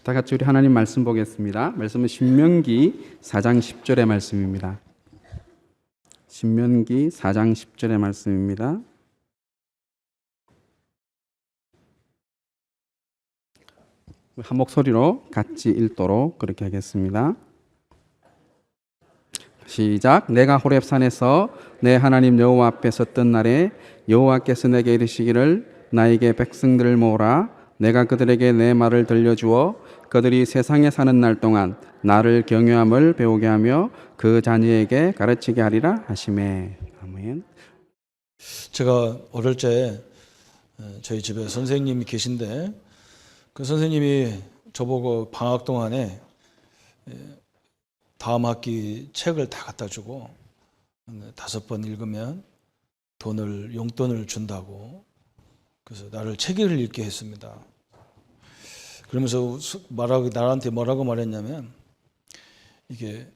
다 같이 우리 하나님 말씀 보겠습니다. 말씀은 신명기 4장 10절의 말씀입니다. 신명기 4장 10절의 말씀입니다. 한 목소리로 같이 읽도록 그렇게 하겠습니다. 시작. 내가 호렙산에서 내 하나님 여호와 앞에 섰던 날에 여호와께서 내게 이르시기를 나에게 백성들을 모으라. 내가 그들에게 내 말을 들려주어 그들이 세상에 사는 날 동안 나를 경외함을 배우게 하며 그 자녀에게 가르치게 하리라 하시매. 아멘. 제가 어릴 때 저희 집에 선생님이 계신데 그 선생님이 저보고 방학 동안에 다음 학기 책을 다 갖다 주고 5번 읽으면 용돈을 준다고, 그래서 나를 책을 읽게 했습니다. 그러면서 나한테 뭐라고 말했냐면, 이게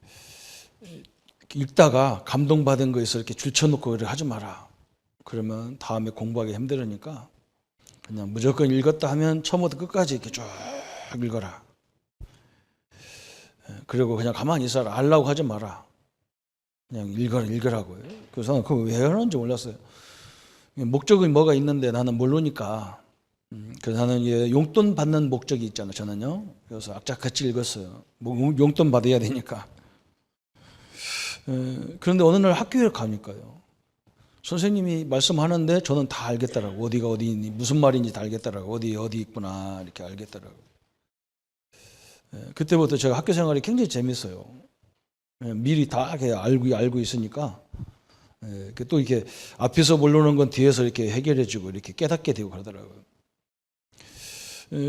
읽다가 감동받은 거에서 이렇게 줄쳐놓고 이렇게 하지 마라. 그러면 다음에 공부하기 힘들으니까 그냥 무조건 읽었다 하면 처음부터 끝까지 이렇게 쭉 읽어라. 그리고 그냥 가만히 있어라. 알라고 하지 마라. 그냥 읽으라고요. 그래서 나는 그거 왜 하는지 몰랐어요. 목적이 뭐가 있는데 나는 모르니까. 그래서 나는 용돈 받는 목적이 있잖아요. 저는요. 그래서 악착같이 읽었어요. 용돈 받아야 되니까. 그런데 어느 날 학교에 가니까요, 선생님이 말씀하는데 저는 다 알겠더라고. 어디가 어디니 무슨 말인지 다 알겠더라고. 어디 있구나 이렇게 알겠더라고. 그때부터 제가 학교 생활이 굉장히 재밌어요. 미리 다 알고 있으니까 또 이렇게 앞에서 모르는 건 뒤에서 이렇게 해결해주고 이렇게 깨닫게 되고 그러더라고요.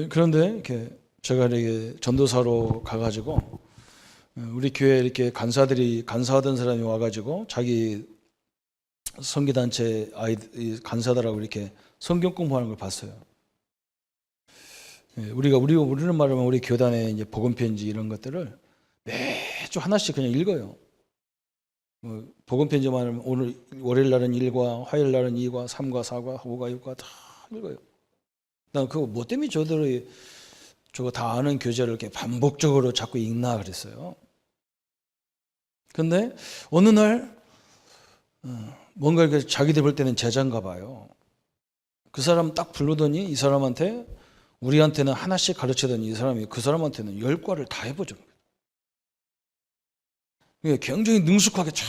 그런데 이렇게 제가 이렇게 전도사로 가가지고 우리 교회에 이렇게 간사하던 사람이 와가지고 자기 선교단체 간사들하고 이렇게 성경 공부하는 걸 봤어요. 우리는 말하면 우리 교단의 이제 복음 편지 이런 것들을 매주 하나씩 그냥 읽어요. 복음 편지만 하면 오늘 월요일 날은 1과, 화요일 날은 2과, 3과, 4과, 5과, 6과 다 읽어요. 난 그거 뭐 때문에 저들이 저거 다 아는 교재를 이렇게 반복적으로 자꾸 읽나 그랬어요. 근데 어느 날 뭔가 이렇게 자기들 볼 때는 제자인가 봐요. 그 사람 딱 부르더니 이 사람한테, 우리한테는 하나씩 가르치더니 이 사람이 그 사람한테는 10과를 다 해보죠. 굉장히 능숙하게 쫙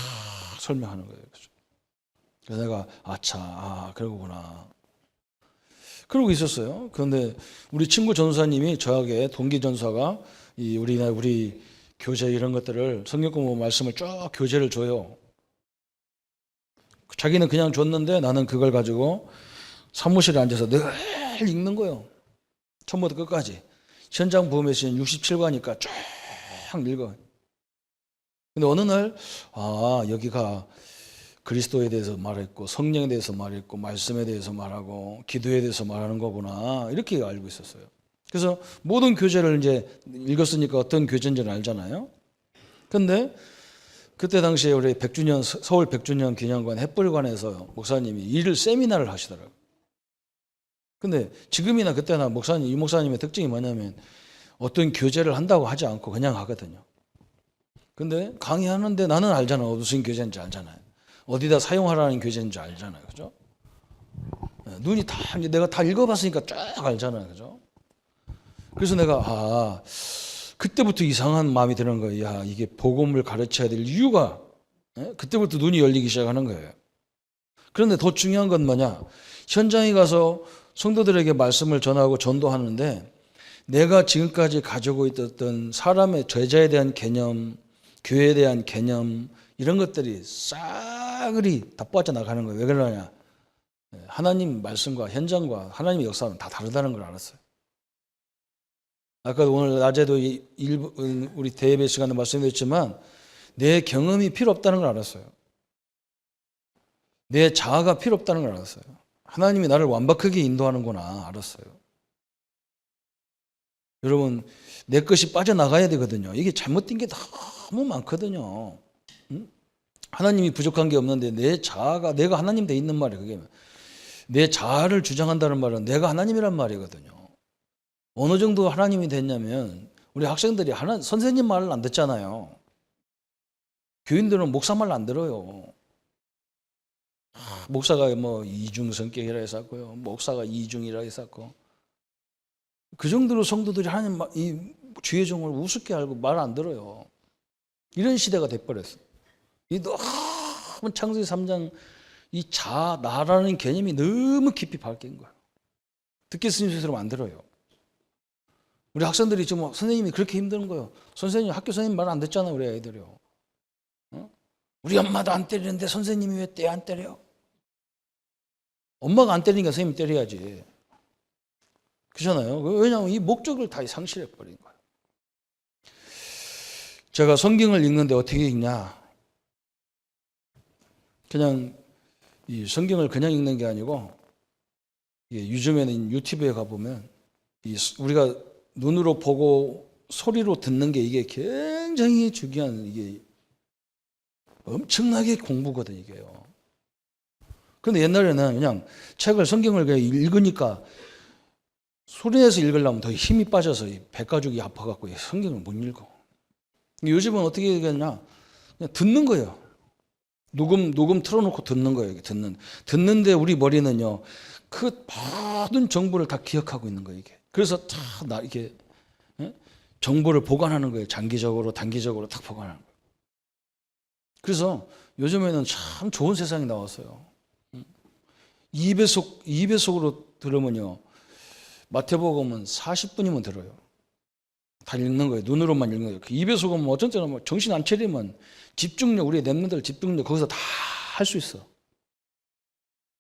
설명하는 거예요. 그래서 내가 그러구나. 그러고 있었어요. 그런데 우리 친구 전사님이 저에게 동기 전사가 우리 교재 이런 것들을 성경 공부 말씀을 쭉 교재를 줘요. 자기는 그냥 줬는데 나는 그걸 가지고 사무실에 앉아서 늘 읽는 거예요. 처음부터 끝까지. 현장 부흥의 신 67과니까 쫙 읽어. 근데 어느 날 여기가 그리스도에 대해서 말했고 성령에 대해서 말했고 말씀에 대해서 말하고 기도에 대해서 말하는 거구나 이렇게 알고 있었어요. 그래서 모든 교재를 이제 읽었으니까 어떤 교재인지는 알잖아요. 근데 그때 당시에 우리 서울 100주년 기념관 햇불관에서 목사님이 세미나를 하시더라고요. 근데 지금이나 그때나 이 목사님의 특징이 뭐냐면 어떤 교재를 한다고 하지 않고 그냥 하거든요. 근데 강의하는데 나는 알잖아. 무슨 교재인지 알잖아요. 어디다 사용하라는 교재인지 알잖아요. 그죠? 눈이 내가 다 읽어봤으니까 쫙 알잖아요. 그죠? 그래서 내가 그때부터 이상한 마음이 드는 거예요. 야, 이게 복음을 가르쳐야 될 이유가, 그때부터 눈이 열리기 시작하는 거예요. 그런데 더 중요한 건 뭐냐? 현장에 가서 성도들에게 말씀을 전하고 전도하는데 내가 지금까지 가지고 있었던 사람의 제자에 대한 개념, 교회에 대한 개념 이런 것들이 싸그리 다 빠져나가는 거예요. 왜 그러냐? 하나님 말씀과 현장과 하나님의 역사는 다 다르다는 걸 알았어요. 아까 오늘 낮에도 우리 대예배 시간에 말씀드렸지만 내 경험이 필요 없다는 걸 알았어요. 내 자아가 필요 없다는 걸 알았어요. 하나님이 나를 완벽하게 인도하는구나 알았어요. 여러분, 내 것이 빠져나가야 되거든요. 이게 잘못된 게 너무 많거든요. 하나님이 부족한 게 없는데 내가 하나님 돼 있는 말이에요. 그게 내 자아를 주장한다는 말은 내가 하나님이란 말이거든요. 어느 정도 하나님이 됐냐면 우리 학생들이 선생님 말을 안 듣잖아요. 교인들은 목사 말 안 들어요. 목사가 뭐 이중 성격이라 했었고요. 목사가 이중이라 했었고. 그 정도로 성도들이 하나님 이 주의 종을 우습게 알고 말 안 들어요. 이런 시대가 돼버렸어. 이 너무 창세기 3장 이 나라는 개념이 너무 깊이 박힌 거예요. 듣겠으니 스스로 안 들어요. 우리 학생들이 지금 선생님이 그렇게 힘든 거예요. 선생님 학교 선생님 말 안 듣잖아 우리 애들이요. 어? 우리 엄마도 안 때리는데 선생님이 왜 때 안 때려? 엄마가 안 때리니까 선생님이 때려야지. 그렇잖아요. 왜냐하면 이 목적을 다 상실해 버린 거예요. 제가 성경을 읽는데 어떻게 읽냐? 그냥 이 성경을 그냥 읽는 게 아니고 요즘에는 유튜브에 가보면 우리가 눈으로 보고 소리로 듣는 게 이게 굉장히 중요한 이게 엄청나게 공부거든 이게요. 근데 옛날에는 그냥 책을 성경을 그냥 읽으니까 소리내서 읽으려면 더 힘이 빠져서 백가죽이 아파갖고 성경을 못 읽어. 요즘은 어떻게 얘기하냐? 그냥 듣는 거예요. 녹음 틀어놓고 듣는 거예요. 듣는데 우리 머리는요, 그 모든 정보를 다 기억하고 있는 거예요. 이게. 그래서 이렇게 정보를 보관하는 거예요. 장기적으로, 단기적으로 딱 보관하는 거예요. 그래서 요즘에는 참 좋은 세상이 나왔어요. 2배속으로 들으면요, 마태복음은 40분이면 들어요. 다 읽는 거예요. 눈으로만 읽는 거예요. 2배속은 어쩐 때는 정신 안 차리면 집중력, 우리 랩런들 집중력 거기서 다 할 수 있어.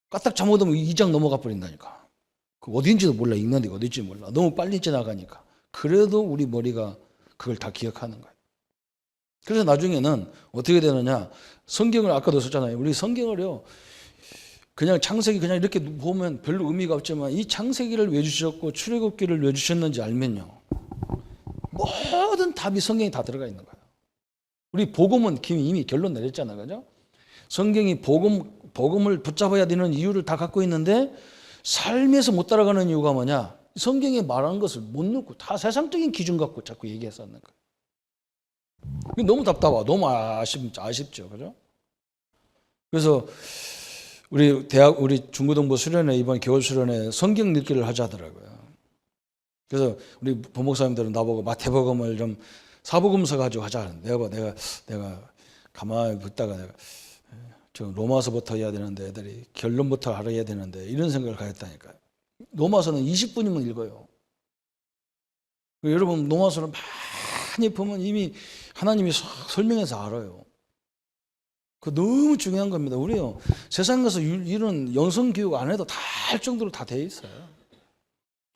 까딱 잘못하면 2장 넘어가 버린다니까. 그 어딘지도 몰라. 읽는 데가 어딘지 몰라. 너무 빨리 지나가니까. 그래도 우리 머리가 그걸 다 기억하는 거예요. 그래서 나중에는 어떻게 되느냐. 성경을 아까도 썼잖아요. 우리 성경을요. 그냥 창세기 그냥 이렇게 보면 별로 의미가 없지만 이 창세기를 왜 주셨고 출애굽기를 왜 주셨는지 알면요. 모든 답이 성경에 다 들어가 있는 거예요. 우리 복음은 이미 결론 내렸잖아요. 그죠? 성경이 복음을 붙잡아야 되는 이유를 다 갖고 있는데 삶에서 못 따라가는 이유가 뭐냐? 성경에 말하는 것을 못 넣고 다 세상적인 기준 갖고 자꾸 얘기했었는 거예요. 너무 답답하고 너무 아쉽죠. 그죠? 그래서 우리 중고등부 수련회 이번 겨울 수련회 성경 읽기를 하자더라고요. 그래서 우리 부목사님들은 나보고 마태복음을 좀 사복음서 가지고 하자. 내가 가만히 듣다가 내가 저 로마서부터 해야 되는데 애들이 결론부터 알아야 되는데 이런 생각을 가졌다니까요. 로마서는 20분이면 읽어요. 여러분 로마서를 많이 보면 이미 하나님이 설명해서 알아요. 그 너무 중요한 겁니다. 우리요 세상 가서 이런 영성 교육 안 해도 다 할 정도로 다 돼 있어요.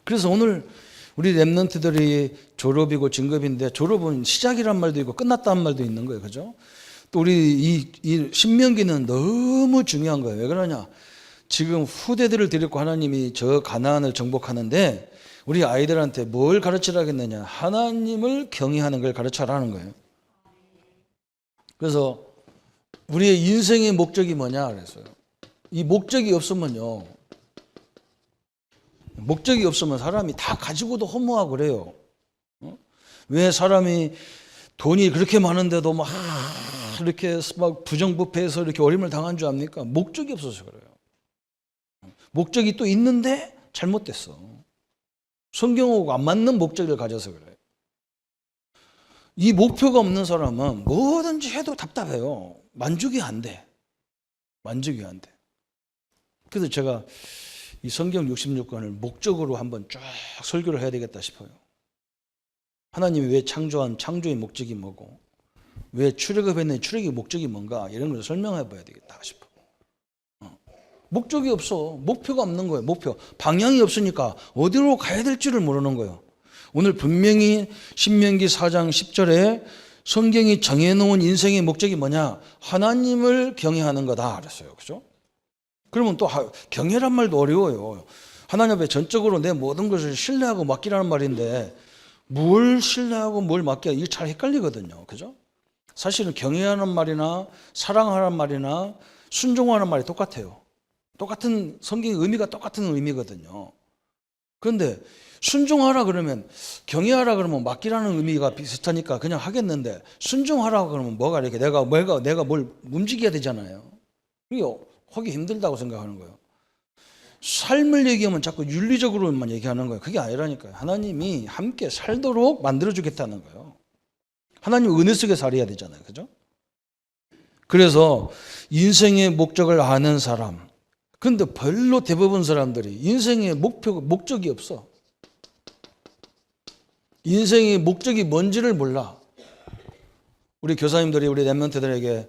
그래서 오늘 우리 랩런트들이 졸업이고 진급인데 졸업은 시작이란 말도 있고 끝났다는 말도 있는 거예요. 그죠? 또 우리 이 신명기는 너무 중요한 거예요. 왜 그러냐? 지금 후대들을 데리고 하나님이 저 가나안을 정복하는데 우리 아이들한테 뭘 가르치라겠느냐? 하나님을 경외하는 걸 가르쳐라는 거예요. 그래서 우리의 인생의 목적이 뭐냐 그랬어요. 이 목적이 없으면요. 목적이 없으면 사람이 다 가지고도 허무하고 그래요. 왜 사람이 돈이 그렇게 많은데도 막 이렇게 막 부정부패해서 이렇게 어림을 당한 줄 압니까? 목적이 없어서 그래요. 목적이 또 있는데 잘못됐어. 성경하고 안 맞는 목적을 가져서 그래요. 이 목표가 없는 사람은 뭐든지 해도 답답해요. 만족이 안 돼. 만족이 안 돼. 그래서 제가 이 성경 66권을 목적으로 한번 쫙 설교를 해야 되겠다 싶어요. 하나님이 왜 창조한 창조의 목적이 뭐고 왜 출애굽했는 출애굽의 목적이 뭔가 이런 걸 설명해 봐야 되겠다 싶어. 목적이 없어. 목표가 없는 거예요. 목표. 방향이 없으니까 어디로 가야 될지를 모르는 거예요. 오늘 분명히 신명기 4장 10절에 성경이 정해놓은 인생의 목적이 뭐냐? 하나님을 경외하는 거다 그랬어요. 그죠? 그러면 또 경외란 말도 어려워요. 하나님 앞에 전적으로 내 모든 것을 신뢰하고 맡기라는 말인데 뭘 신뢰하고 뭘 맡겨 이게 잘 헷갈리거든요. 그죠? 사실은 경외하는 말이나 사랑하라는 말이나 순종하는 말이 똑같아요. 똑같은 성경의 의미가 똑같은 의미거든요. 그런데 순종하라 그러면, 경외하라 그러면 맡기라는 의미가 비슷하니까 그냥 하겠는데, 순종하라 그러면 뭐가 이렇게 내가 뭘 움직여야 되잖아요. 이게 하기 힘들다고 생각하는 거예요. 삶을 얘기하면 자꾸 윤리적으로만 얘기하는 거예요. 그게 아니라니까요. 하나님이 함께 살도록 만들어주겠다는 거예요. 하나님 은혜 속에 살아야 되잖아요. 그죠? 그래서 인생의 목적을 아는 사람. 그런데 별로 대부분 사람들이 인생의 목적이 없어. 인생의 목적이 뭔지를 몰라. 우리 교사님들이 우리 랩런트들에게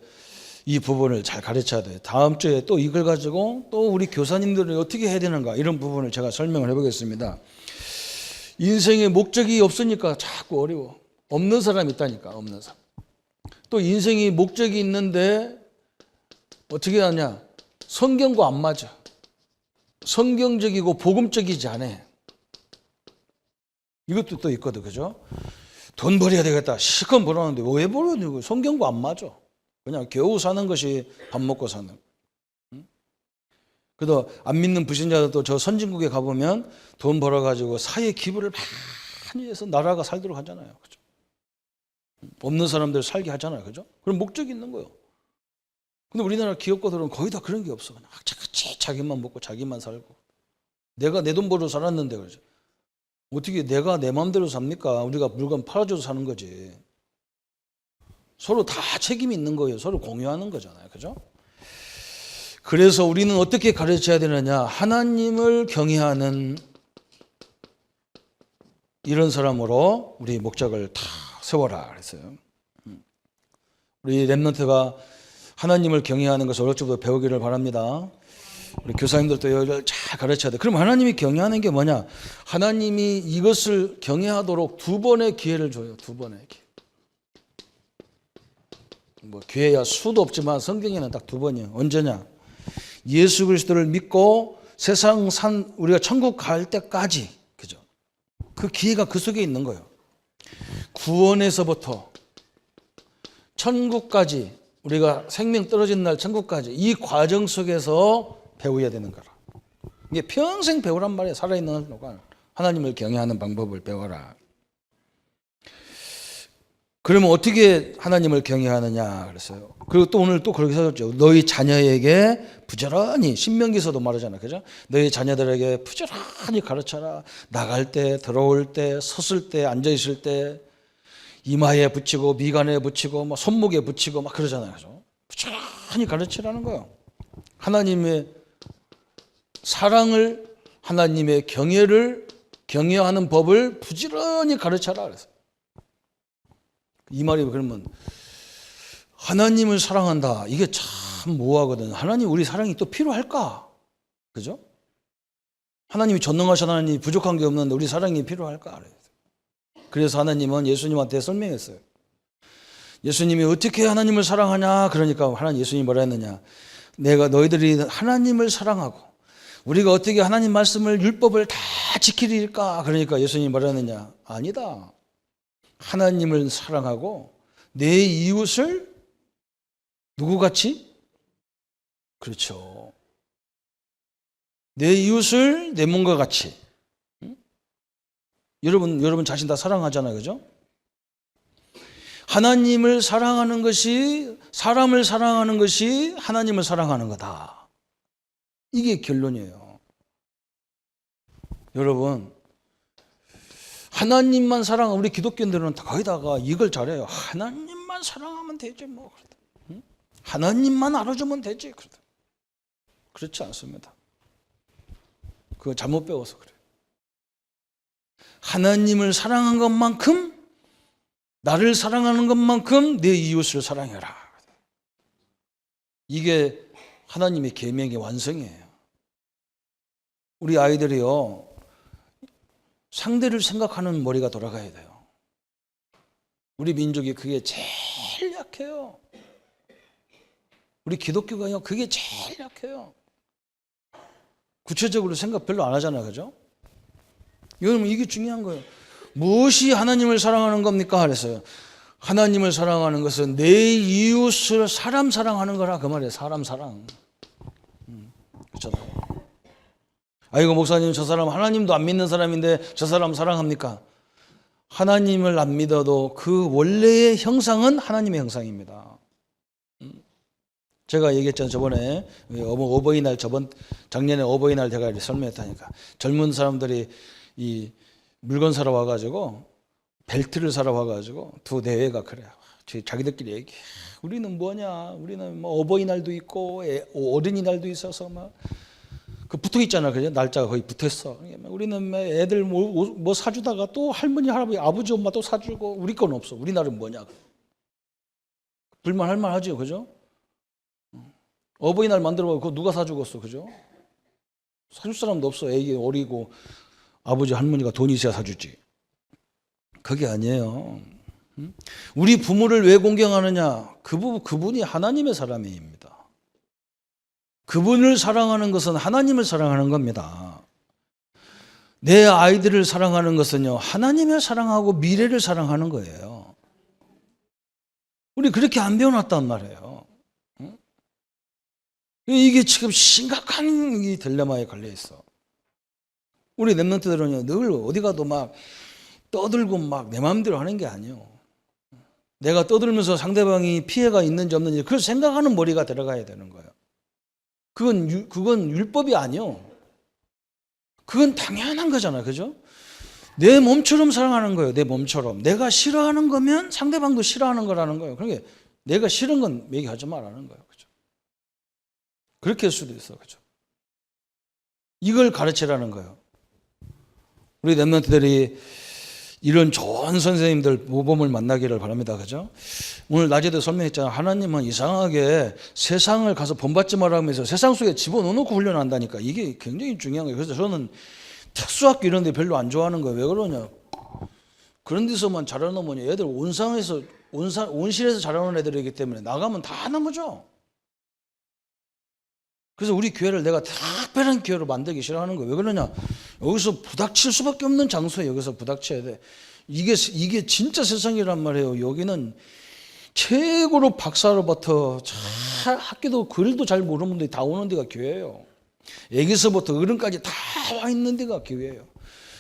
이 부분을 잘 가르쳐야 돼요. 다음 주에 또 이걸 가지고 또 우리 교사님들이 어떻게 해야 되는가, 이런 부분을 제가 설명을 해보겠습니다. 인생의 목적이 없으니까 자꾸 어려워. 없는 사람이 있다니까, 없는 사람. 또 인생이 목적이 있는데 어떻게 하냐, 성경과 안 맞아. 성경적이고 복음적이지 않아. 이것도 또 있거든. 그죠? 돈 벌어야 되겠다, 실컷 벌었는데 왜 벌었냐고, 성경과 안 맞아. 그냥 겨우 사는 것이 밥 먹고 사는. 그래도 안 믿는 불신자들도 저 선진국에 가보면 돈 벌어가지고 사회 기부를 많이 해서 나라가 살도록 하잖아요. 그죠? 없는 사람들 살게 하잖아요. 그죠? 그럼 목적이 있는 거예요. 근데 우리나라 기업가들은 거의 다 그런 게 없어. 그냥 자기만 먹고 자기만 살고. 내가 내 돈 벌어 살았는데, 그러죠. 어떻게 내가 내 마음대로 삽니까? 우리가 물건 팔아줘서 사는 거지. 서로 다 책임이 있는 거예요. 서로 공유하는 거잖아요. 그죠? 그래서 우리는 어떻게 가르쳐야 되느냐? 하나님을 경외하는 이런 사람으로 우리 목적을 다 세워라 그랬어요. 우리 랩런트가 하나님을 경외하는 것을 어릴 적부터 배우기를 바랍니다. 우리 교사님들도 이걸 잘 가르쳐야 돼. 그럼 하나님이 경외하는 게 뭐냐? 하나님이 이것을 경외하도록 2번의 기회를 줘요. 2번의 기회. 뭐 기회야 수도 없지만 성경에는 딱 2번이에요. 언제냐? 예수 그리스도를 믿고 세상 우리가 천국 갈 때까지. 그죠? 그 기회가 그 속에 있는 거예요. 구원에서부터 천국까지, 우리가 생명 떨어진 날 천국까지, 이 과정 속에서 배워야 되는 거라. 이게 평생 배우란 말이에요. 살아있는 동안 하나님을 경외하는 방법을 배워라. 그러면 어떻게 하나님을 경외하느냐 그랬어요. 그리고 또 오늘 또 그렇게 써졌죠. 너희 자녀에게 부지런히, 신명기서도 말하잖아요. 그죠? 너희 자녀들에게 부지런히 가르쳐라. 나갈 때, 들어올 때, 섰을 때, 앉아 있을 때, 이마에 붙이고 미간에 붙이고 뭐 손목에 붙이고 막 그러잖아요. 그죠? 부지런히 가르치라는 거예요. 하나님의 사랑을, 하나님의 경외하는 법을 부지런히 가르쳐라 그랬어요. 이 말이 그러면 하나님을 사랑한다, 이게 참 모호하거든. 하나님 우리 사랑이 또 필요할까? 그죠? 하나님이 전능하신 하나님이 부족한 게 없는데 우리 사랑이 필요할까? 그래서 하나님은 예수님한테 설명했어요. 예수님이 어떻게 하나님을 사랑하냐? 그러니까 예수님이 뭐라 했느냐? 내가 너희들이 하나님을 사랑하고 우리가 어떻게 하나님 말씀을, 율법을 다 지키리까? 그러니까 예수님이 뭐라 했느냐? 아니다. 하나님을 사랑하고 내 이웃을 누구같이? 그렇죠. 내 이웃을 내 몸과 같이. 응? 여러분 자신 다 사랑하잖아요. 그죠? 하나님을 사랑하는 것이, 사람을 사랑하는 것이 하나님을 사랑하는 거다. 이게 결론이에요. 여러분, 하나님만 사랑하면, 우리 기독교인들은 거기다가 이걸 잘해요. 하나님만 사랑하면 되지 뭐. 응? 하나님만 알아주면 되지. 그렇지 않습니다. 그거 잘못 배워서 그래요. 하나님을 사랑한 것만큼, 나를 사랑하는 것만큼 내 이웃을 사랑해라. 이게 하나님의 계명의 완성이에요. 우리 아이들이요, 상대를 생각하는 머리가 돌아가야 돼요. 우리 민족이 그게 제일 약해요. 우리 기독교가요, 그게 제일 약해요. 구체적으로 생각 별로 안 하잖아요. 그죠? 여러분, 이게 중요한 거예요. 무엇이 하나님을 사랑하는 겁니까? 그랬어요. 하나님을 사랑하는 것은 내 이웃을 사람 사랑하는 거라, 그 말이에요. 사람 사랑. 그렇잖아요. 아이고 목사님 저 사람 하나님도 안 믿는 사람인데 저 사람 사랑합니까? 하나님을 안 믿어도 그 원래의 형상은 하나님의 형상입니다. 제가 얘기했잖아요. 저번에 어버이날 작년에 어버이날 제가 설명했다니까. 젊은 사람들이 이 물건 사러 와가지고 벨트를 사러 와가지고 두 대회가 그래요. 자기들끼리 얘기해. 우리는 뭐냐? 우리는 뭐 어버이날도 있고 어린이날도 있어서 막 그 붙어 있잖아, 그죠? 날짜가 거의 붙었어. 우리는 애들 뭐 사주다가 또 할머니, 할아버지, 아버지, 엄마 또 사주고 우리 건 없어. 우리나라는 뭐냐? 불만할 만하죠, 그죠? 어버이날 만들어봐. 그거 누가 사주겠어, 그죠? 사줄 사람도 없어. 애기 어리고 아버지, 할머니가 돈이 있어야 사주지. 그게 아니에요. 우리 부모를 왜 공경하느냐? 그분이 하나님의 사람입니다. 그분을 사랑하는 것은 하나님을 사랑하는 겁니다. 내 아이들을 사랑하는 것은요, 하나님을 사랑하고 미래를 사랑하는 거예요. 우리 그렇게 안 배워놨단 말이에요. 이게 지금 심각한 이 딜레마에 걸려 있어. 우리 랩런트들은요, 늘 어디 가도 막 떠들고 막 내 마음대로 하는 게 아니에요. 내가 떠들면서 상대방이 피해가 있는지 없는지 그걸 생각하는 머리가 들어가야 되는 거예요. 그건 율법이 아니요. 그건 당연한 거잖아, 그죠? 내 몸처럼 사랑하는 거예요. 내 몸처럼. 내가 싫어하는 거면 상대방도 싫어하는 거라는 거예요. 그러니까 내가 싫은 건 얘기하지 말라는 거예요, 그죠? 그렇게 할 수도 있어, 그죠? 이걸 가르치라는 거예요. 우리 랩런트들이 이런 좋은 선생님들 모범을 만나기를 바랍니다. 그죠? 오늘 낮에도 설명했잖아요. 하나님은 이상하게 세상을 가서 본받지 말라 하면서 세상 속에 집어넣어놓고 훈련한다니까. 이게 굉장히 중요한 거예요. 그래서 저는 특수학교 이런 데 별로 안 좋아하는 거예요. 왜 그러냐? 그런 데서만 자라놓으면 애들 온실에서 자라는 애들이기 때문에 나가면 다 넘어져. 그래서 우리 교회를 내가 특별한 교회로 만들기 싫어하는 거예요. 왜 그러냐? 여기서 부닥칠 수밖에 없는 장소에 여기서 부닥쳐야 돼. 이게 진짜 세상이란 말이에요. 여기는 최고로 박사로부터 학교도 글도 잘 모르는 분들이 다 오는 데가 교회예요. 애기서부터 어른까지 다 와 있는 데가 교회예요.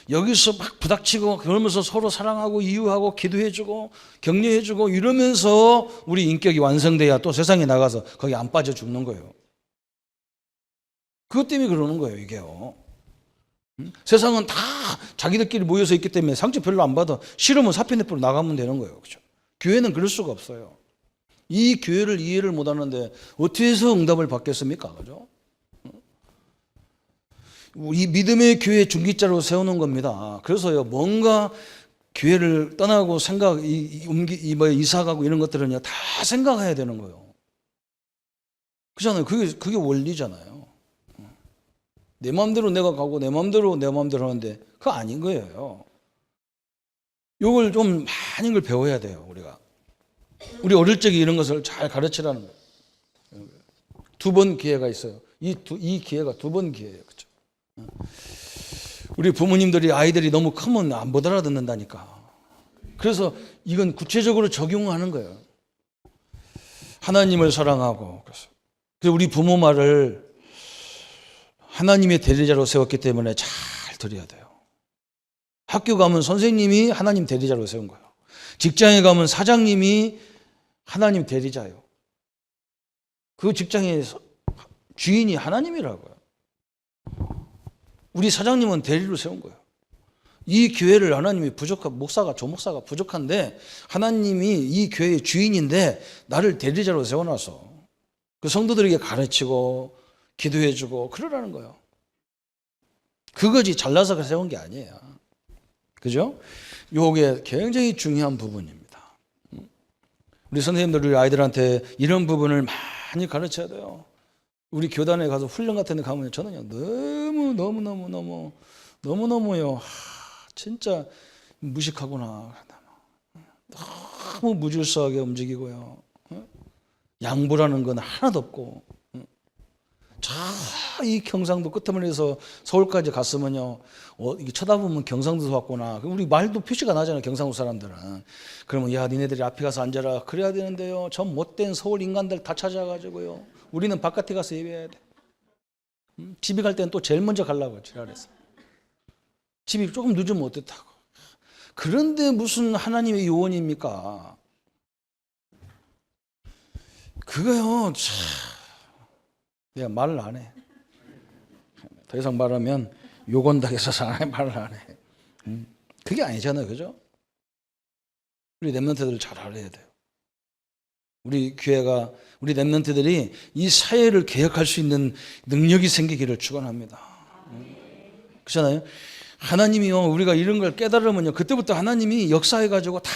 여기서 막 부닥치고 그러면서 서로 사랑하고 이유하고 기도해주고 격려해주고 이러면서 우리 인격이 완성돼야 또 세상에 나가서 거기 안 빠져 죽는 거예요. 그것 때문에 그러는 거예요, 이게요. 세상은 다 자기들끼리 모여서 있기 때문에 상처 별로 안 받아. 싫으면 사표 내버려 나가면 되는 거예요. 그렇죠? 교회는 그럴 수가 없어요. 이 교회를 이해를 못 하는데 어떻게 해서 응답을 받겠습니까? 그죠? 이 믿음의 교회 중기자로 세우는 겁니다. 그래서요, 뭔가 교회를 떠나고 이사 가고 이런 것들은요, 다 생각해야 되는 거예요. 그렇잖아요. 그게 원리잖아요. 내 마음대로 내가 가고 내 마음대로 하는데 그거 아닌 거예요. 이걸 좀 많은 걸 배워야 돼요, 우리가. 우리 어릴 적에 이런 것을 잘 가르치라는 거예요. 2번 기회가 있어요. 이 기회가 2번 기회예요. 그렇죠? 우리 부모님들이 아이들이 너무 크면 못 알아듣는다니까. 그래서 이건 구체적으로 적용하는 거예요. 하나님을 사랑하고 그래서 우리 부모 말을 하나님의 대리자로 세웠기 때문에 잘 들어야 돼요. 학교 가면 선생님이 하나님 대리자로 세운 거예요. 직장에 가면 사장님이 하나님 대리자예요. 그 직장의 주인이 하나님이라고요. 우리 사장님은 대리로 세운 거예요. 이 교회를 하나님이 조목사가 부족한데 하나님이 이 교회의 주인인데 나를 대리자로 세워놔서 그 성도들에게 가르치고 기도해주고 그러라는 거예요. 그거지 잘나서 세운 게 아니에요. 그죠? 요게 굉장히 중요한 부분입니다. 우리 선생님들 우리 아이들한테 이런 부분을 많이 가르쳐야 돼요. 우리 교단에 가서 훈련 같은 데 가면 저는요 너무너무요 진짜 무식하구나. 너무 무질서하게 움직이고요. 양보라는 건 하나도 없고 이 경상도 끝머리에서 서울까지 갔으면요 이게 쳐다보면 경상도에서 왔구나. 우리 말도 표시가 나잖아요. 경상도 사람들은. 그러면 야 니네들이 앞에 가서 앉아라 그래야 되는데요. 저 못된 서울 인간들 다 찾아가지고요 우리는 바깥에 가서 예배해야 돼. 집에 갈 때는 또 제일 먼저 가려고 지랄해서. 집이 조금 늦으면 어떻다고. 그런데 무슨 하나님의 요원입니까? 그거요, 참. 내가 말을 안 해. 더 이상 말하면 욕 온다고 해서 말을 안 해. 그게 아니잖아요, 그죠? 우리 렘넌트들 잘 알아야 돼요. 우리 교회가, 우리 렘넌트들이 이 사회를 개혁할 수 있는 능력이 생기기를 축원합니다. 그렇잖아요. 하나님이요, 우리가 이런 걸 깨달으면요, 그때부터 하나님이 역사해가지고 다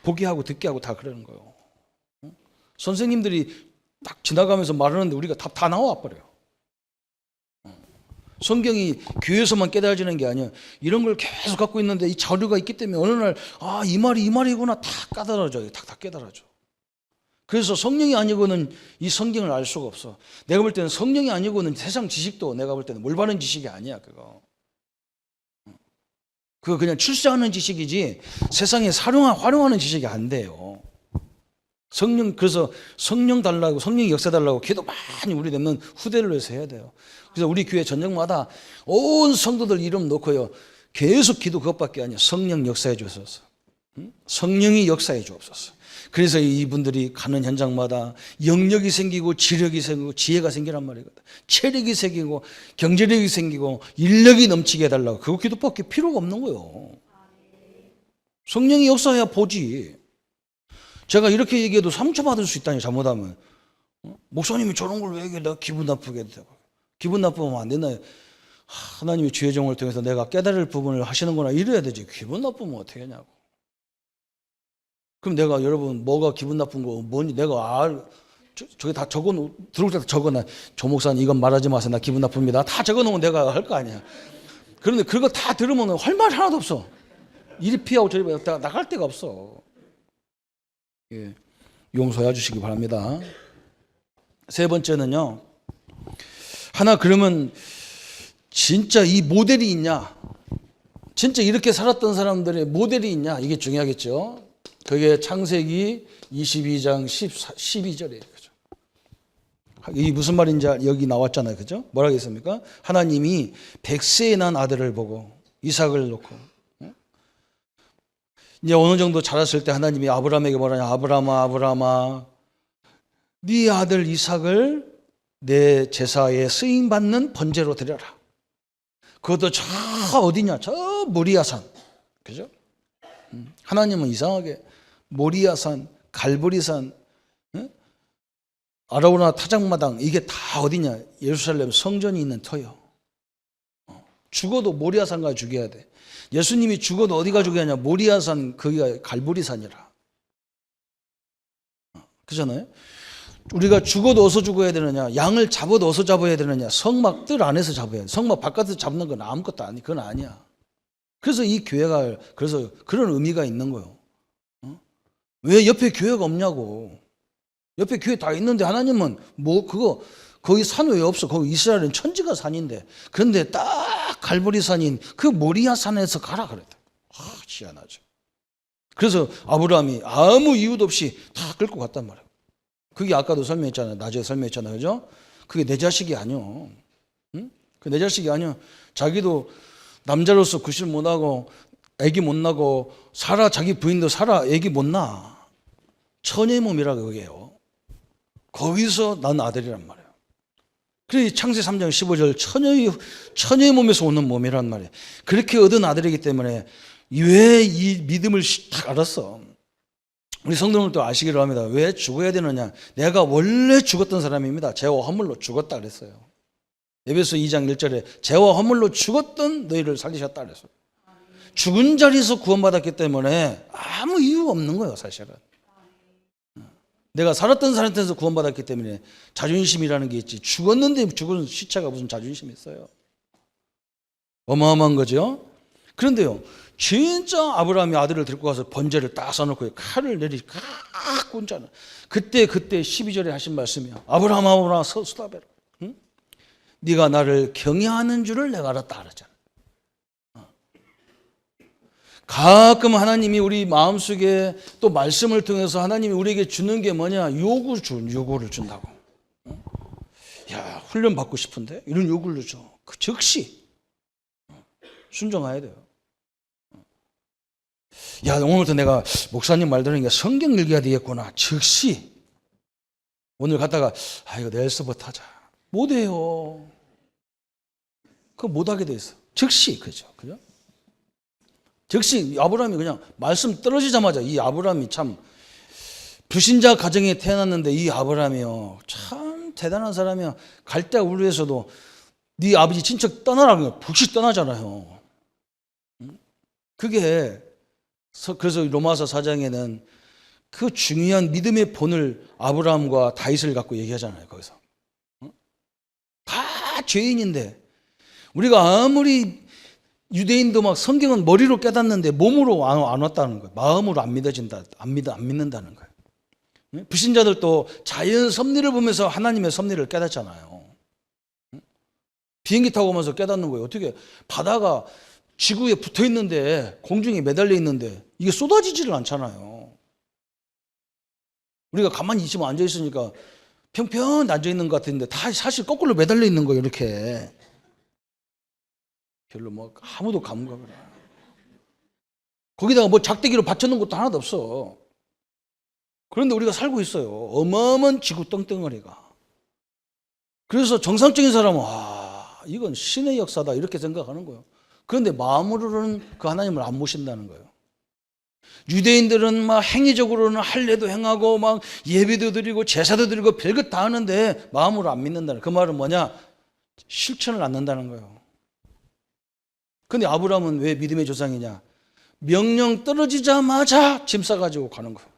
보게 하고 듣게 하고 다 그러는 거예요. 선생님들이 딱 지나가면서 말하는데 우리가 다 나와 버려요. 성경이 교회에서만 깨달아지는 게 아니에요. 이런 걸 계속 갖고 있는데 이 자료가 있기 때문에 어느 날 이 말이 이 말이구나 다 깨달아져요. 다 깨달아져. 그래서 성령이 아니고는 이 성경을 알 수가 없어. 내가 볼 때는 성령이 아니고는 세상 지식도 내가 볼 때는 올바른 지식이 아니야. 그거 그냥 출세하는 지식이지 세상에 활용하는 지식이 안 돼요. 그래서 성령 달라고, 성령이 역사 달라고 기도 많이 우리 랩는 후대를 위해서 해야 돼요. 그래서 우리 교회 전쟁마다 온 성도들 이름 놓고요, 계속 기도 그것밖에 아니에요. 성령 역사해 주옵소서. 성령이 역사해 주옵소서. 그래서 이분들이 가는 현장마다 영역이 생기고 지력이 생기고 지혜가 생기란 말이거든. 체력이 생기고 경제력이 생기고 인력이 넘치게 해달라고. 그거 기도밖에 필요가 없는 거예요. 성령이 역사해야 보지. 제가 이렇게 얘기해도 상처받을 수 있다니, 잘못하면. 목사님이 저런 걸 왜 얘기해? 내가 기분 나쁘게 되고. 기분 나쁘면 안 되나? 하나님이 주의 종을 통해서 내가 깨달을 부분을 하시는구나 이래야 되지. 기분 나쁘면 어떻게 하냐고. 그럼 내가, 여러분, 뭐가 기분 나쁜 거 뭐니 내가 저기 다 들어올 때 적어놔. 조 목사님 이건 말하지 마세요. 나 기분 나쁩니다. 다 적어놓으면 내가 할 거 아니야. 그런데 그거 다 들으면 할 말이 하나도 없어. 이리 피하고 저리 피하고 나갈 데가 없어. 예, 용서해 주시기 바랍니다. 세 번째는요, 하나, 그러면 진짜 이 모델이 있냐? 진짜 이렇게 살았던 사람들의 모델이 있냐? 이게 중요하겠죠. 그게 창세기 22장 12절이에요. 그죠? 이게 무슨 말인지 여기 나왔잖아요. 그죠? 뭐라고 했습니까? 하나님이 100세에 난 아들을 보고 이삭을 놓고, 이제 어느 정도 자랐을 때 하나님이 아브라함에게 뭐라냐? 아브라함아, 네 아들 이삭을 내 제사에 쓰임받는 번제로 드려라. 그것도 저 어디냐? 저 모리아산. 그죠? 하나님은 이상하게 모리아산, 갈보리산, 아라우나 타작마당, 이게 다 어디냐? 예루살렘 성전이 있는 터요. 죽어도 모리아산 가 죽여야 돼. 예수님이 죽어도 어디가 죽여야 하냐? 모리아산, 거기가 갈보리산이라. 그잖아요? 우리가 죽어도 어디서 죽어야 되느냐? 양을 잡아도 어디서 잡아야 되느냐? 성막 뜰 안에서 잡아야 돼. 성막 바깥에서 잡는 건 아무것도 아니, 그건 아니야. 그래서 이 교회가, 그래서 그런 의미가 있는 거예요. 왜 옆에 교회가 없냐고. 옆에 교회 다 있는데 하나님은 거기 산 왜 없어? 거기 이스라엘은 천지가 산인데. 그런데 딱 갈보리산인 그 모리아 산에서 가라 그랬다. 희한하죠. 그래서 아브라함이 아무 이유도 없이 다 끌고 갔단 말이에요. 그게 아까도 설명했잖아요. 낮에 설명했잖아요. 그죠? 그게 내 자식이 아니요. 응? 그 내 자식이 아니요. 자기도 남자로서 구실 못하고 애기 못 낳고 자기 부인도 애기 못 낳아. 처녀의 몸이라고 그게요. 거기서 난 아들이란 말이에요. 그래서 창세 3장 15절 처녀의 몸에서 오는 몸이란 말이에요. 그렇게 얻은 아들이기 때문에 왜 이 믿음을 딱 알았어. 우리 성도님들도 아시기로 합니다. 왜 죽어야 되느냐? 내가 원래 죽었던 사람입니다. 죄와 허물로 죽었다 그랬어요. 에베소 2장 1절에 죄와 허물로 죽었던 너희를 살리셨다 그랬어요. 죽은 자리에서 구원받았기 때문에 아무 이유가 없는 거예요, 사실은. 내가 살았던 사람한테서 구원받았기 때문에 자존심이라는 게 있지. 죽었는데 죽은 시체가 무슨 자존심이 있어요. 어마어마한 거죠. 그런데요, 진짜 아브라함이 아들을 데리고 가서 번제를 딱 써놓고 칼을 꽉 꽂잖아. 그때 12절에 하신 말씀이야. 아브라함아 서수다베라. 응? 네가 나를 경외하는 줄을 내가 알았다 그러잖아. 가끔 하나님이 우리 마음속에 또 말씀을 통해서 하나님이 우리에게 주는 게 뭐냐? 요구를 준다고. 야, 훈련 받고 싶은데 이런 요구를 줘. 그 즉시 순종해야 돼요. 야, 오늘부터 내가 목사님 말 들으니까 성경 읽어야 되겠구나. 즉시 오늘 갔다가 이거 내일 서부터 하자. 못해요. 그거 못하게 돼 있어. 즉시 그죠? 즉시 아브라함이 그냥 말씀 떨어지자마자 이 아브라함이 참 불신자 가정에 태어났는데 이 아브라함이요 참 대단한 사람이야. 갈대 우르에서도 네 아버지 친척 떠나라고 북시 떠나잖아요. 그게 그래서 로마서 4장에는 그 중요한 믿음의 본을 아브라함과 다윗을 갖고 얘기하잖아요. 거기서 다 죄인인데 우리가 아무리 유대인도 막 성경은 머리로 깨닫는데 몸으로 안 왔다는 거예요. 마음으로 안 믿어진다, 안 믿는다는 거예요. 불신자들도 자연 섭리를 보면서 하나님의 섭리를 깨닫잖아요. 비행기 타고 오면서 깨닫는 거예요. 어떻게 바다가 지구에 붙어 있는데 공중에 매달려 있는데 이게 쏟아지지를 않잖아요. 우리가 가만히 있으면 앉아 있으니까 평평 앉아 있는 것 같은데 다 사실 거꾸로 매달려 있는 거예요. 이렇게 별로 뭐 아무도 감각을 안. 거기다가 뭐 작대기로 받쳐놓은 것도 하나도 없어. 그런데 우리가 살고 있어요. 어마어마한 지구 떵떵거리가. 그래서 정상적인 사람은 이건 신의 역사다 이렇게 생각하는 거예요. 그런데 마음으로는 그 하나님을 안 모신다는 거예요. 유대인들은 막 행위적으로는 할례도 행하고 막 예배도 드리고 제사도 드리고 별것 다 하는데 마음으로 안 믿는다는 그 말은 뭐냐? 실천을 않는다는 거예요. 근데 아브라함은 왜 믿음의 조상이냐? 명령 떨어지자마자 짐 싸가지고 가는 거예요.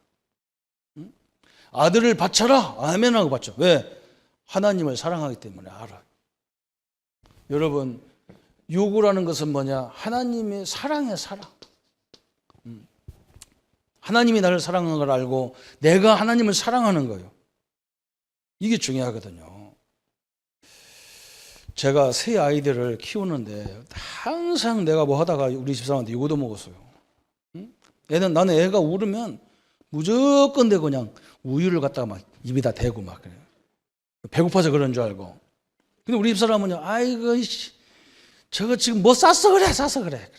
아들을 바쳐라. 아멘 하고 바쳐. 왜? 하나님을 사랑하기 때문에 알아. 여러분, 요구라는 것은 뭐냐? 하나님의 사랑의 사랑. 하나님이 나를 사랑하는 걸 알고 내가 하나님을 사랑하는 거예요. 이게 중요하거든요. 제가 세 아이들을 키우는데 항상 내가 뭐 하다가 우리 집사람한테 요거도 먹었어요. 나는 애가 울으면 무조건 내가 그냥 우유를 갖다가 막 입에다 대고 막 그래요. 배고파서 그런 줄 알고. 근데 우리 집사람은요, 아이고, 저거 지금 뭐 쌌어 그래.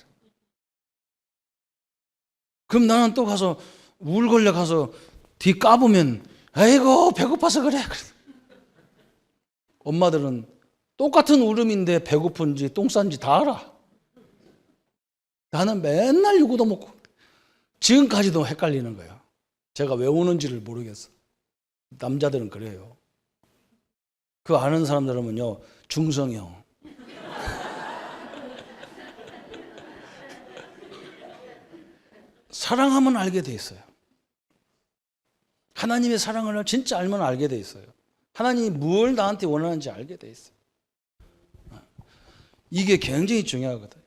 그럼 나는 또 가서 울 걸려 가서 뒤 까보면 아이고 배고파서 그래. 엄마들은 똑같은 울음인데 배고픈지 똥 싼지 다 알아. 나는 맨날 요거도 먹고 지금까지도 헷갈리는 거야. 제가 왜 우는지를 모르겠어. 남자들은 그래요. 그 아는 사람들은요 중성형. 사랑하면 알게 돼 있어요. 하나님의 사랑을 진짜 알면 알게 돼 있어요. 하나님이 뭘 나한테 원하는지 알게 돼 있어요. 이게 굉장히 중요하거든요.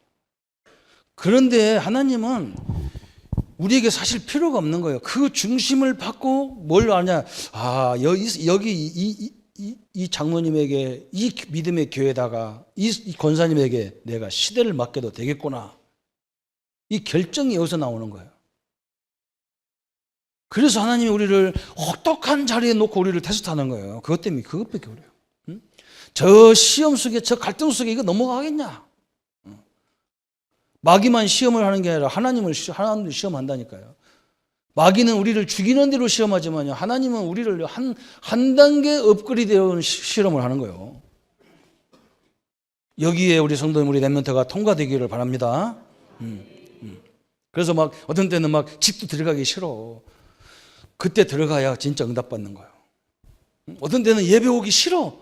그런데 하나님은 우리에게 사실 필요가 없는 거예요. 그 중심을 받고 뭘 아냐? 여기 이 장로님에게 이 믿음의 교회다가 이 권사님에게 내가 시대를 맡겨도 되겠구나. 이 결정이 여기서 나오는 거예요. 그래서 하나님이 우리를 혹독한 자리에 놓고 우리를 테스트하는 거예요. 그것 때문에 그것밖에 그래요. 저 시험 속에 저 갈등 속에 이거 넘어가겠냐? 마귀만 시험을 하는 게 아니라 하나님도 시험한다니까요. 마귀는 우리를 죽이는 대로 시험하지만요. 하나님은 우리를 한 단계 업그레이드되는 실험을 하는 거예요. 여기에 우리 성도님, 우리 렘넌트가 통과되기를 바랍니다. 그래서 막 어떤 때는 막 집도 들어가기 싫어. 그때 들어가야 진짜 응답받는 거예요. 어떤 때는 예배 오기 싫어.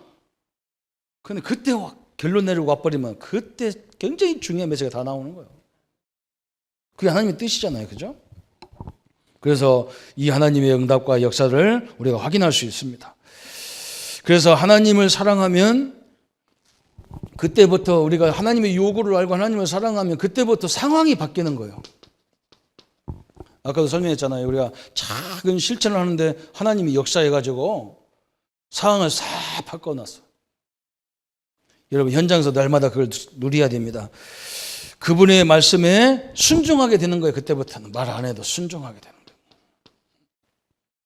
근데 그때 결론 내리고 와버리면 그때 굉장히 중요한 메시지가 다 나오는 거예요. 그게 하나님의 뜻이잖아요. 그죠? 그래서 이 하나님의 응답과 역사를 우리가 확인할 수 있습니다. 그래서 하나님을 사랑하면 그때부터 우리가 하나님의 요구를 알고 하나님을 사랑하면 그때부터 상황이 바뀌는 거예요. 아까도 설명했잖아요. 우리가 작은 실천을 하는데 하나님이 역사해가지고 상황을 싹 바꿔놨어. 여러분 현장에서 날마다 그걸 누려야 됩니다. 그분의 말씀에 순종하게 되는 거예요. 그때부터는 말 안 해도 순종하게 되는 거예요.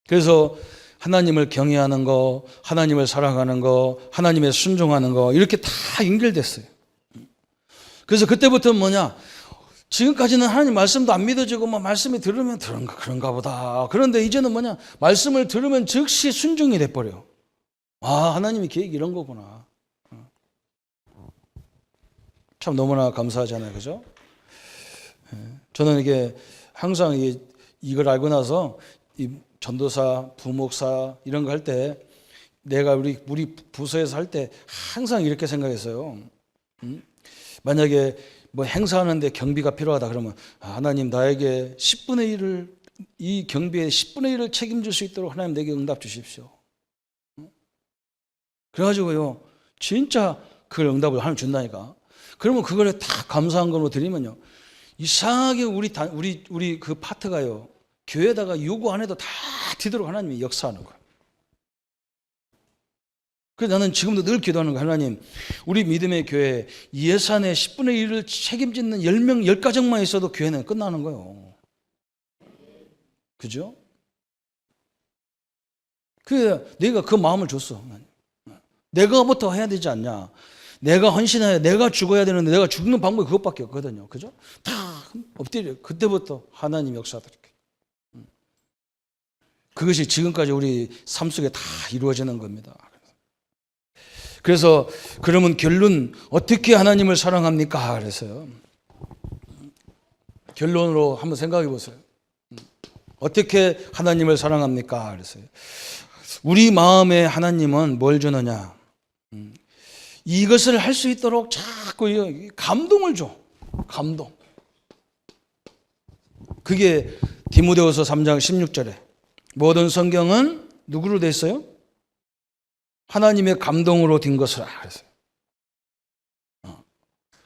그래서 하나님을 경외하는 거, 하나님을 사랑하는 거, 하나님에 순종하는 거 이렇게 다 연결됐어요. 그래서 그때부터는 뭐냐? 지금까지는 하나님 말씀도 안 믿어지고 뭐 말씀이 들으면 그런가 보다. 그런데 이제는 뭐냐? 말씀을 들으면 즉시 순종이 돼버려. 아, 하나님의 계획이 이런 거구나. 참 너무나 감사하잖아요. 그죠? 저는 이게 항상 이걸 알고 나서 이 전도사, 부목사 이런 거 할 때 내가 우리 부서에서 할 때 항상 이렇게 생각했어요. 만약에 뭐 행사하는데 경비가 필요하다 그러면 하나님 나에게 10분의 1을 이 경비의 10분의 1을 책임질 수 있도록 하나님 내게 응답 주십시오. 그래가지고요 진짜 그걸 응답을 하나님 준다니까. 그러면 그걸 다 감사한 걸로 드리면요 이상하게 우리 그 파트가요 교회에다가 요구 안 해도 다 되도록 하나님이 역사하는 거예요. 그래서 나는 지금도 늘 기도하는 거예요. 하나님, 우리 믿음의 교회 예산의 10분의 1을 책임짓는 10명, 10가정만 있어도 교회는 끝나는 거예요. 그죠? 내가 그 마음을 줬어. 내가부터 해야 되지 않냐. 내가 헌신해야, 내가 죽어야 되는데 내가 죽는 방법이 그것밖에 없거든요. 그죠? 다 엎드려. 그때부터 하나님 역사하더라고요. 그것이 지금까지 우리 삶 속에 다 이루어지는 겁니다. 그래서 그러면 결론 어떻게 하나님을 사랑합니까? 그래서요. 결론으로 한번 생각해 보세요. 어떻게 하나님을 사랑합니까? 그래서요. 우리 마음에 하나님은 뭘 주느냐? 이것을 할 수 있도록 자꾸 감동을 줘. 감동. 그게 디모데후서 3장 16절에 모든 성경은 누구로 돼 있어요? 하나님의 감동으로 된 것이라 그랬어요.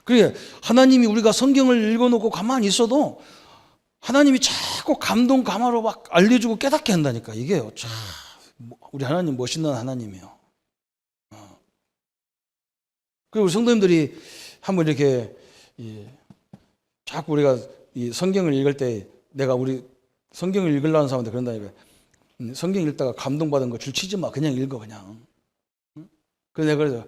그래 하나님이 우리가 성경을 읽어놓고 가만히 있어도 하나님이 자꾸 감동 감화로 막 알려주고 깨닫게 한다니까. 이게요. 참 우리 하나님 멋있는 하나님이에요. 그리고 성도님들이 한번 이렇게 자꾸 우리가 이 성경을 읽을 때 내가 우리 성경을 읽으려는 사람한테 그런다니까. 성경 읽다가 감동받은 거 줄치지 마. 그냥 읽어 그냥. 그래서 내가 그래서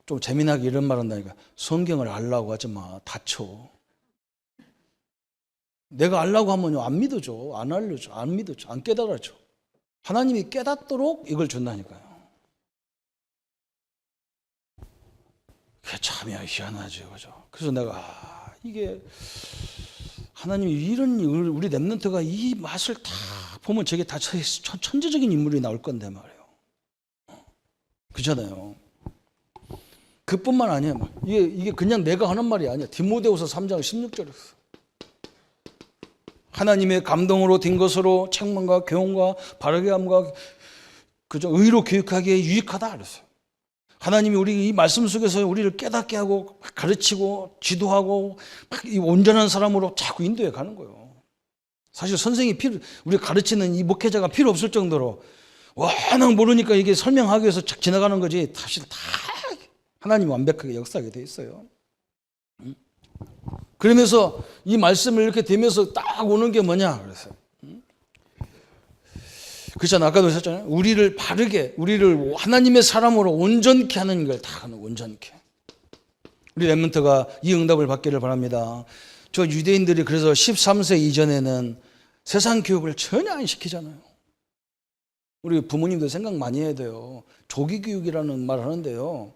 좀 재미나게 이런 말 한다니까. 성경을 알라고 하지 마. 다쳐. 내가 알라고 하면 안 믿어줘. 안 알려줘. 안 믿어줘. 안 깨달아줘. 하나님이 깨닫도록 이걸 준다니까요. 그게 참 희한하죠. 그죠? 그래서 내가 이게 하나님이 이런 우리 랩런트가 이 맛을 다 보면 저게 다 천재적인 인물이 나올 건데 말이에요. 그렇잖아요. 그뿐만 아니에요. 이게 그냥 내가 하는 말이 아니야. 디모데후서 3장 16절에 하나님의 감동으로 된 것으로 책망과 교훈과 바르게 함과 그저 의로 교육하기에 유익하다 그랬어요. 하나님이 우리 이 말씀 속에서 우리를 깨닫게 하고 가르치고 지도하고 이 온전한 사람으로 자꾸 인도해 가는 거예요. 사실 선생이 우리 가르치는 이 목회자가 필요 없을 정도로 워낙 모르니까 이게 설명하기 위해서 착 지나가는 거지. 사실 다 하나님이 완벽하게 역사하게 돼 있어요. 그러면서 이 말씀을 이렇게 되면서 딱 오는 게 뭐냐 그랬어요. 그렇잖아요. 아까도 하셨잖아요. 우리를 바르게, 우리를 하나님의 사람으로 온전케 하는 걸 다 하는 온전케. 우리 랩런트가 이 응답을 받기를 바랍니다. 저 유대인들이 그래서 13세 이전에는 세상 교육을 전혀 안 시키잖아요. 우리 부모님들 생각 많이 해야 돼요. 조기 교육이라는 말 하는데요.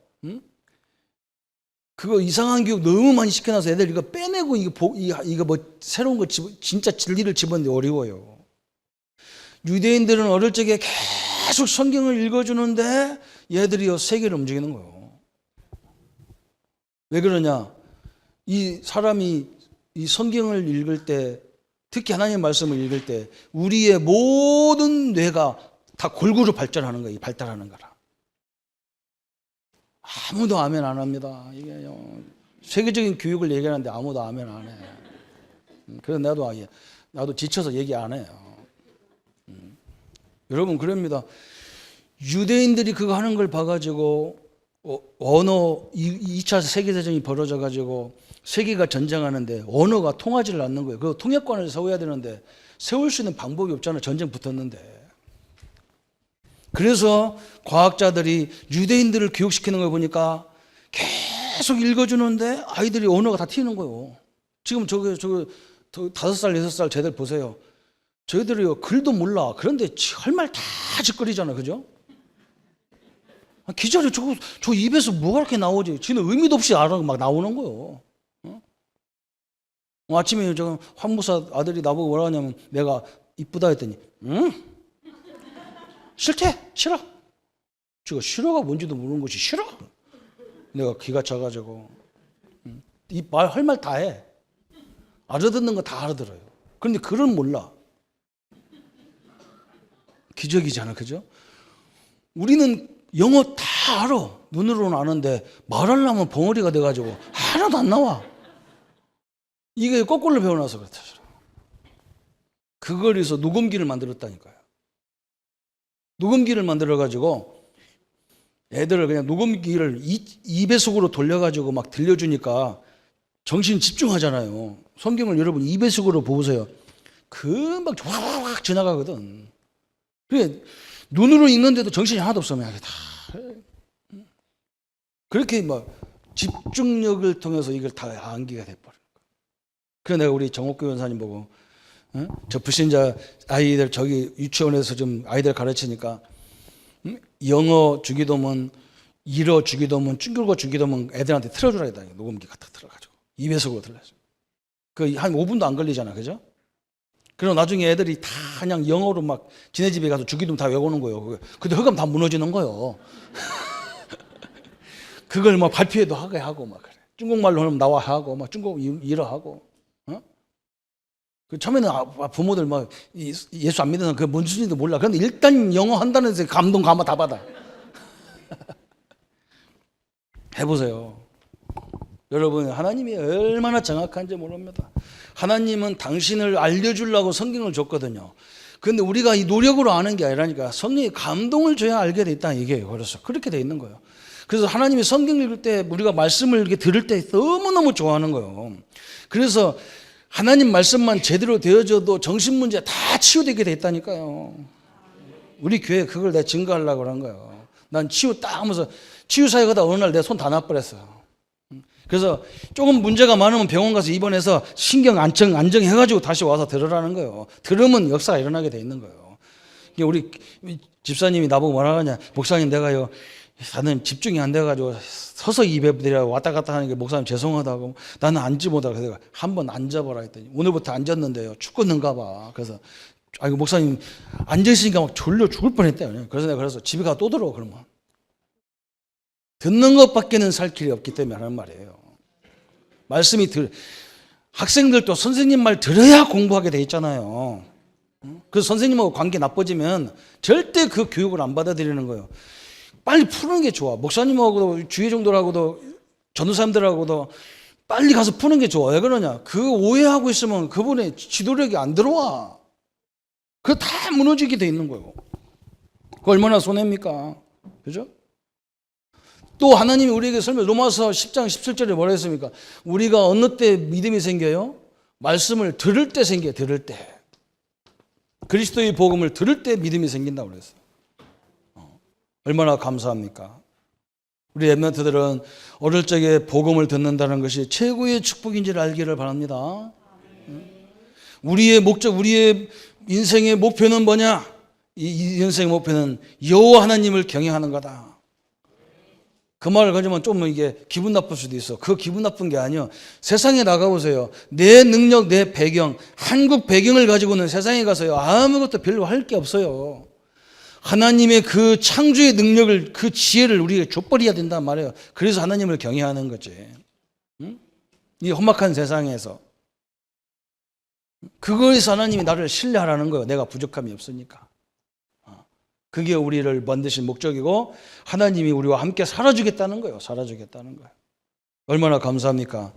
그거 이상한 교육 너무 많이 시켜놔서 애들 이거 빼내고 이거 뭐 새로운 거 진짜 진리를 집어넣기 어려워요. 유대인들은 어릴 적에 계속 성경을 읽어주는데 얘들이요 세계를 움직이는 거예요. 왜 그러냐? 이 사람이 이 성경을 읽을 때 특히 하나님의 말씀을 읽을 때 우리의 모든 뇌가 다 골고루 발전하는 거예요. 발달하는 거라. 아무도 아멘 안 합니다. 이게 세계적인 교육을 얘기하는데 아무도 아멘 안 해. 그래서 나도 지쳐서 얘기 안 해요. 여러분 그럽니다. 유대인들이 그거 하는 걸 봐가지고 언어 2차 세계대전이 벌어져가지고 세계가 전쟁하는데 언어가 통하지를 않는 거예요. 그 통역관을 세워야 되는데 세울 수 있는 방법이 없잖아요. 전쟁 붙었는데. 그래서 과학자들이 유대인들을 교육시키는 걸 보니까 계속 읽어주는데 아이들이 언어가 다 튀는 거예요. 지금 저거 5살, 6살 쟤들 보세요. 저희들이 글도 몰라. 그런데 할 말 다 짓거리잖아. 그죠? 기자리 저 입에서 뭐가 이렇게 나오지? 지는 의미도 없이 막 나오는 거예요. 아침에 저 환무사 아들이 나보고 뭐라 하냐면 내가 이쁘다 했더니 응? 싫대? 싫어? 저거 싫어가 뭔지도 모르는 것이 싫어? 내가 기가 차가지고 이 말 할 말 다 해. 알아듣는 거 다 알아들어요. 그런데 글은 몰라. 기적이잖아. 그죠? 우리는 영어 다 알아. 눈으로는 아는데 말하려면 벙어리가 돼가지고 하나도 안 나와. 이게 거꾸로 배워놔서 그렇다. 그걸 위해서 녹음기를 만들었다니까요. 녹음기를 만들어가지고 애들을 그냥 녹음기를 2배속으로 돌려가지고 막 들려주니까 정신 집중하잖아요. 성경을 여러분 2배속으로 보세요. 금방 확 지나가거든. 그래 눈으로 읽는데도 정신이 하나도 없으면 다 그렇게 막 집중력을 통해서 이걸 다 암기가 돼버려요. 그래서 내가 우리 정옥교 원사님 보고 저 불신자 아이들 저기 유치원에서 좀 아이들 가르치니까 영어 주기도문, 일어 주기도문, 중국어 주기도문 애들한테 틀어주라 했다. 녹음기 갖다 틀어가지고 2배속으로 틀어줘. 그 한 5분도 안 걸리잖아, 그죠? 그리고 나중에 애들이 다 그냥 영어로 막 지네 집에 가서 주기도문 다 외우는 거예요. 근데 허감 다 무너지는 거예요. 그걸 막 발표회도 하게 하고 막 그래. 중국말로 하면 나와 하고 막 중국 일어 하고. 그 처음에는 부모들 막 예수 안 믿는 사람 그게 뭔지도 몰라. 그런데 일단 영어 한다는 데서 감동 감화 다 받아. 해보세요. 여러분 하나님이 얼마나 정확한지 모릅니다. 하나님은 당신을 알려주려고 성경을 줬거든요. 그런데 우리가 이 노력으로 아는 게 아니라니까 성령이 감동을 줘야 알게 돼 있다는 얘기예요. 그래서 그렇게 돼 있는 거예요. 그래서 하나님이 성경 읽을 때 우리가 말씀을 이렇게 들을 때 너무너무 좋아하는 거예요. 그래서 하나님 말씀만 제대로 되어져도 정신 문제 다 치유되게 돼 있다니까요. 우리 교회 그걸 내가 증거하려고 그런 거예요. 난 치유 딱 하면서 치유 사역하다 어느 날 내 손 다 나버렸어요. 그래서 조금 문제가 많으면 병원 가서 입원해서 신경 안정해가지고 다시 와서 들으라는 거예요. 들으면 역사가 일어나게 돼 있는 거예요. 우리 집사님이 나보고 뭐라 하냐. 목사님 내가요. 나는 집중이 안 돼가지고 서서 입에 왔다 갔다 하는 게 목사님 죄송하다고 나는 앉지 못하고 그래서 한번 앉아보라 했더니 오늘부터 앉았는데요. 죽겠는가 봐. 그래서 아이고 목사님 앉아있으니까 막 졸려 죽을 뻔했대요. 그래서 내가 집에 가서 또 들어 그러면. 듣는 것밖에는 살 길이 없기 때문에 하는 말이에요. 말씀이 학생들도 선생님 말 들어야 공부하게 돼 있잖아요. 그래서 선생님하고 관계 나빠지면 절대 그 교육을 안 받아들이는 거예요. 빨리 푸는 게 좋아. 목사님하고도 주의 종들하고도 전도사님들하고도 빨리 가서 푸는 게 좋아. 왜 그러냐? 그 오해하고 있으면 그분의 지도력이 안 들어와. 그거 다 무너지게 돼 있는 거예요. 그거 얼마나 손해입니까? 그죠? 또 하나님이 우리에게 로마서 10장 17절에 뭐라 했습니까? 우리가 어느 때 믿음이 생겨요? 말씀을 들을 때 생겨요. 들을 때. 그리스도의 복음을 들을 때 믿음이 생긴다고 그랬어요. 얼마나 감사합니까? 우리 랩런트들은 어릴 적에 복음을 듣는다는 것이 최고의 축복인지를 알기를 바랍니다. 우리의 목적, 우리의 인생의 목표는 뭐냐? 이 인생의 목표는 여호와 하나님을 경외하는 거다. 그 말을 가지면 좀 이게 기분 나쁠 수도 있어. 그 기분 나쁜 게 아니요. 세상에 나가보세요. 내 능력, 내 배경, 한국 배경을 가지고는 세상에 가서요. 아무것도 별로 할 게 없어요. 하나님의 그 창조의 능력을, 그 지혜를 우리가 줘버려야 된단 말이에요. 그래서 하나님을 경외하는 거지. 응? 이 험악한 세상에서. 그거에서 하나님이 나를 신뢰하라는 거예요. 내가 부족함이 없으니까. 그게 우리를 만드신 목적이고 하나님이 우리와 함께 살아주겠다는 거예요. 살아주겠다는 거예요. 얼마나 감사합니까?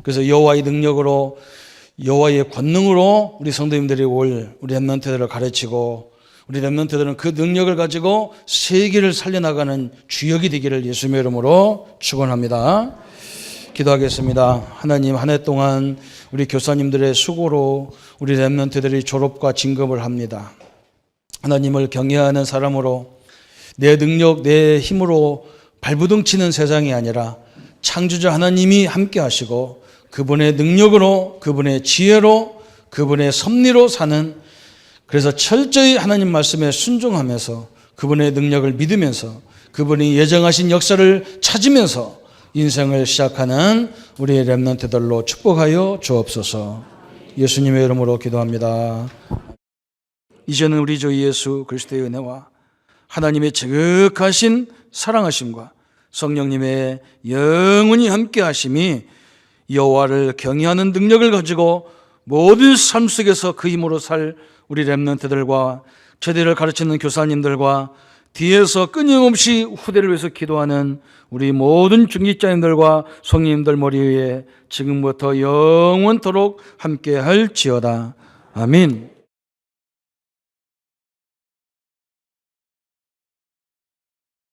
그래서 여호와의 능력으로 여호와의 권능으로 우리 성도님들이 우리 랩런트들을 가르치고 우리 랩런트들은 그 능력을 가지고 세계를 살려나가는 주역이 되기를 예수님의 이름으로 축원합니다. 기도하겠습니다. 하나님 한 해 동안 우리 교사님들의 수고로 우리 랩런트들이 졸업과 진급을 합니다. 하나님을 경외하는 사람으로 내 능력, 내 힘으로 발부둥 치는 세상이 아니라 창조자 하나님이 함께 하시고 그분의 능력으로, 그분의 지혜로, 그분의 섭리로 사는, 그래서 철저히 하나님 말씀에 순종하면서 그분의 능력을 믿으면서 그분이 예정하신 역사를 찾으면서 인생을 시작하는 우리 렘넌트들로 축복하여 주옵소서. 예수님의 이름으로 기도합니다. 이제는 우리 주 예수 그리스도의 은혜와 하나님의 지극하신 사랑하심과 성령님의 영원히 함께 하심이 여호와를 경외하는 능력을 가지고 모든 삶 속에서 그 힘으로 살 우리 렘넌트들과 제대를 가르치는 교사님들과 뒤에서 끊임없이 후대를 위해서 기도하는 우리 모든 중직자님들과 성령님들 머리 위에 지금부터 영원토록 함께 할지어다. 아멘.